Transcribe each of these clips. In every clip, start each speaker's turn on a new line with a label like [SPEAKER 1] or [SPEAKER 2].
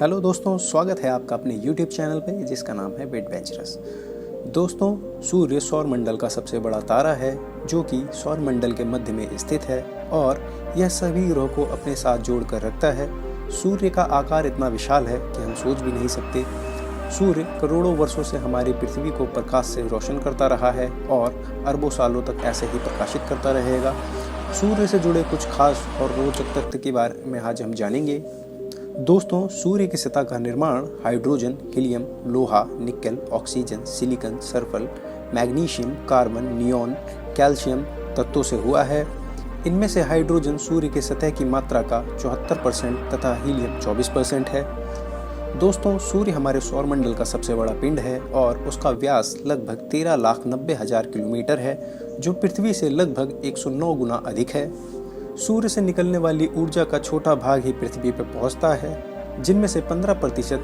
[SPEAKER 1] Hello दोस्तों, स्वागत है आपका अपने YouTube चैनल पे जिसका नाम है एडवेंचरस। दोस्तों, सूर्य सौर मंडल का सबसे बड़ा तारा है जो कि सौर मंडल के मध्य में स्थित है और यह सभी ग्रहों को अपने साथ जोड़कर रखता है। सूर्य का आकार इतना विशाल है कि हम सोच भी नहीं सकते। सूर्य करोड़ों वर्षों से हमारी पृथ्वी को प्रकाश से रोशन करता रहा है और अरबों सालों तक ऐसे ही प्रकाशित करता रहेगा। सूर्य से जुड़े कुछ खास और रोचक तथ्य के बारे में आज हम जानेंगे। दोस्तों, सूर्य की सतह का निर्माण हाइड्रोजन, हीलियम, लोहा, nickel, oxygen, silicon, sulphur, magnesium, carbon, neon, calcium तत्वों से हुआ है। इनमें से हाइड्रोजन सूर्य की सतह की मात्रा का 74% तथा हीलियम 24% है। दोस्तों, सूर्य हमारे सौरमंडल का सबसे बड़ा पिंड है और उसका व्यास लगभग 13,90,000 किलोमीटर है, जो पृथ्वी से लगभग 109 गुना अधिक है। सूर्य से निकलने वाली ऊर्जा का छोटा भाग ही पृथ्वी पर पहुंचता है, जिनमें से 15%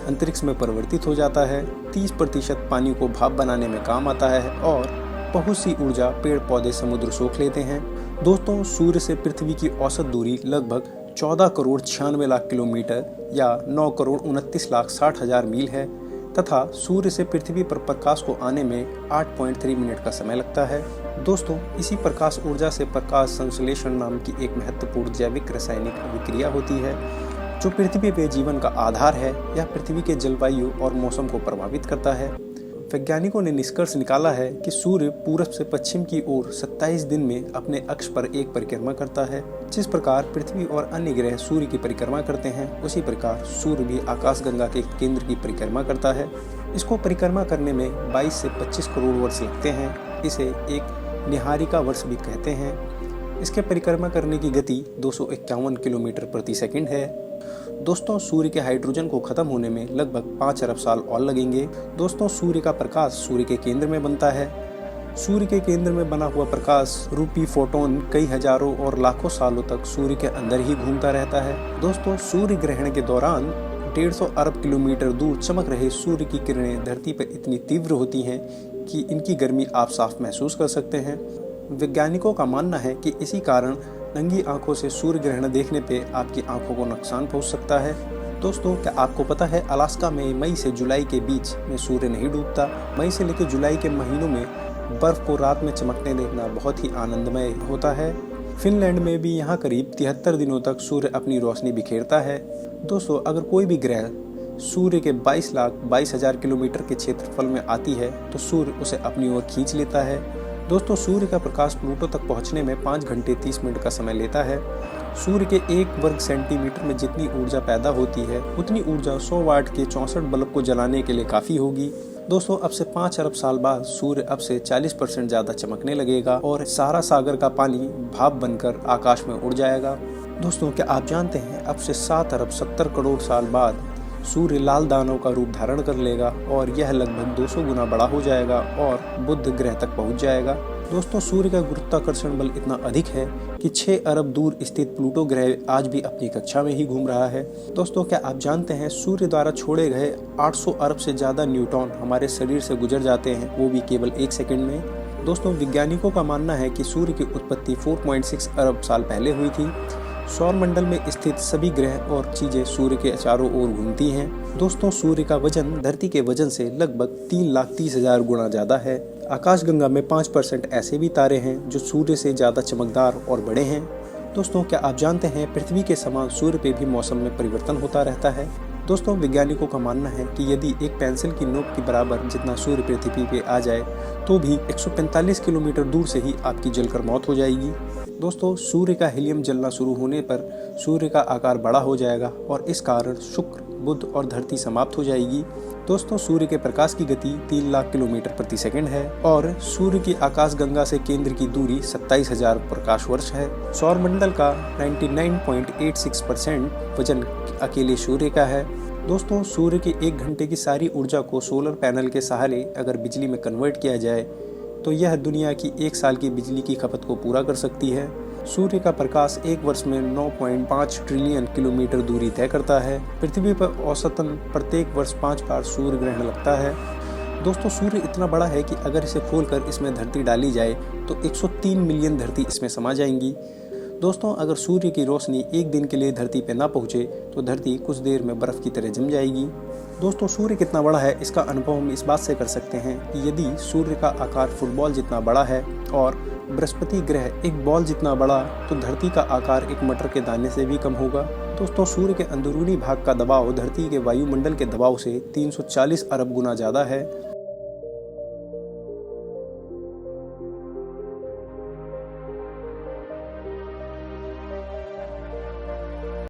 [SPEAKER 1] अंतरिक्ष में परिवर्तित हो जाता है, 30% पानी को भाप बनाने में काम आता है और बहुत सी ऊर्जा पेड़ पौधे समुद्र सोख लेते हैं। दोस्तों, सूर्य से पृथ्वी की औसत दूरी लगभग 14 करोड़ 96 लाख किलोमीटर या 9 करोड़ 29 लाख 60 हजार मील है तथा सूर्य से पृथ्वी पर प्रकाश को आने में 8.3 मिनट का समय लगता है। दोस्तों, इसी प्रकाश ऊर्जा से प्रकाश संश्लेषण नाम की एक महत्वपूर्ण जैविक रासायनिक अभिक्रिया होती है जो पृथ्वी पे जीवन का आधार है। यह पृथ्वी के जलवायु और मौसम को प्रभावित करता है। वैज्ञानिकों ने निष्कर्ष निकाला है कि सूर्य पूरब से पश्चिम की ओर 27 दिन में अपने अक्ष पर एक परिक्रमा करता है। जिस प्रकार पृथ्वी और अन्य ग्रह सूर्य की परिक्रमा करते हैं, उसी प्रकार सूर्य भी आकाशगंगा के केंद्र की परिक्रमा करता है। इसको परिक्रमा करने में 22 से 25 करोड़ वर्ष लगते हैं। इसे एक निहारिका वर्ष भी कहते हैं। इसके परिक्रमा करने की गति 251 किलोमीटर प्रति सेकंड है। दोस्तों, सूर्य के हाइड्रोजन को खत्म होने में लगभग 5 अरब साल और लगेंगे। दोस्तों, सूर्य का प्रकाश सूर्य के केंद्र में बनता है। सूर्य के केंद्र में बना हुआ प्रकाश रूपी फोटोन कई हजारों और लाखों सालों तक सूर्य के अंदर ही घूमता रहता है। दोस्तों, सूर्य ग्रहण के दौरान 150 अरब किलोमीटर दूर चमक रहे सूर्य की किरणें धरती पर इतनी तीव्र होती हैं कि इनकी गर्मी आप साफ महसूस कर सकते हैं। वैज्ञानिकों का मानना है कि इसी कारण नंगी आंखों से सूर्य ग्रहण देखने पे आपकी आंखों को नुकसान पहुंच सकता है। दोस्तों, क्या आपको पता है अलास्का में मई से जुलाई के बीच में सूर्य नहीं डूबता। मई से लेकर जुलाई के महीनों में बर्फ को रात में चमकने देखना बहुत ही आनंदमय होता है। फिनलैंड में भी यहाँ करीब 73 दिनों तक सूर्य अपनी रोशनी बिखेरता है। दोस्तों, अगर कोई भी ग्रह सूर्य के 22,22,000 किलोमीटर के क्षेत्रफल में आती है तो सूर्य उसे अपनी ओर खींच लेता है। दोस्तों, सूर्य का प्रकाश प्लूटो तक पहुंचने में 5 घंटे 30 मिनट का समय लेता है। सूर्य के 1 वर्ग सेंटीमीटर में जितनी ऊर्जा पैदा होती है, उतनी ऊर्जा 100 वाट के 64 बल्ब को जलाने के लिए काफ़ी होगी। दोस्तों, अब से 5 अरब साल बाद सूर्य अब से 40% ज़्यादा चमकने लगेगा और सारा सागर का पानी भाप बनकर आकाश में उड़ जाएगा। दोस्तों, क्या आप जानते हैं अब से 7 अरब 70 करोड़ साल बाद सूर्य लाल दानव का रूप धारण कर लेगा और यह लगभग 200 गुना बड़ा हो जाएगा और बुध ग्रह तक पहुंच जाएगा। दोस्तों, सूर्य का गुरुत्वाकर्षण बल इतना अधिक है कि 6 अरब दूर स्थित प्लूटो ग्रह आज भी अपनी कक्षा में ही घूम रहा है। दोस्तों, क्या आप जानते हैं सूर्य द्वारा छोड़े गए 800 अरब से ज्यादा न्यूट्रॉन हमारे शरीर से गुजर जाते हैं, वो भी केवल 1 सेकंड में। दोस्तों, वैज्ञानिकों का मानना है कि सूर्य की उत्पत्ति 4.6 अरब साल पहले हुई थी। सौरमंडल में स्थित सभी ग्रह और चीजें सूर्य के चारों ओर घूमती हैं। दोस्तों, सूर्य का वजन धरती के वजन से लगभग 3,30,000 गुना ज्यादा है। आकाशगंगा में 5% ऐसे भी तारे हैं जो सूर्य से ज्यादा चमकदार और बड़े हैं। दोस्तों, क्या आप जानते हैं पृथ्वी के समान सूर्य पे भी मौसम में परिवर्तन होता रहता है। दोस्तों, वैज्ञानिकों का मानना है कि यदि एक पेंसिल की नोक के बराबर जितना सूर्य पृथ्वी पे आ जाए तो भी 145 किलोमीटर दूर से ही आपकी जलकर मौत हो जाएगी। दोस्तों, सूर्य का हीलियम जलना शुरू होने पर सूर्य का आकार बड़ा हो जाएगा और इस कारण शुक्र, बुध और धरती समाप्त हो जाएगी। दोस्तों, सूर्य के प्रकाश की गति 3 लाख किलोमीटर प्रति सेकंड है और सूर्य की आकाशगंगा से केंद्र की दूरी 27,000 प्रकाश वर्ष है। सौरमंडल का 99.86% वजन अकेले सूर्य का है। दोस्तों, सूर्य के 1 घंटे की सारी ऊर्जा को सोलर पैनल के सहारे अगर बिजली में कन्वर्ट किया जाए तो यह दुनिया की 1 साल की बिजली की खपत को पूरा कर सकती है। सूर्य का प्रकाश 1 वर्ष में 9.5 ट्रिलियन किलोमीटर दूरी तय करता है। पृथ्वी पर औसतन प्रत्येक वर्ष 5 बार सूर्य ग्रहण लगता है। दोस्तों, सूर्य इतना बड़ा है कि अगर इसे खोलकर इसमें धरती डाली जाए तो 103 मिलियन धरती इसमें समा जाएंगी। दोस्तों, अगर सूर्य की रोशनी एक दिन के लिए धरती पर ना पहुँचे तो धरती कुछ देर में बर्फ़ की तरह जम जाएगी। दोस्तों, सूर्य कितना बड़ा है इसका अनुभव हम इस बात से कर सकते हैं कि यदि सूर्य का आकार फुटबॉल जितना बड़ा है और बृहस्पति ग्रह एक बॉल जितना बड़ा, तो धरती का आकार एक मटर के दाने से भी कम होगा। दोस्तों, सूर्य के अंदरूनी भाग का दबाव धरती के वायुमंडल के दबाव से 340 अरब गुना ज़्यादा है।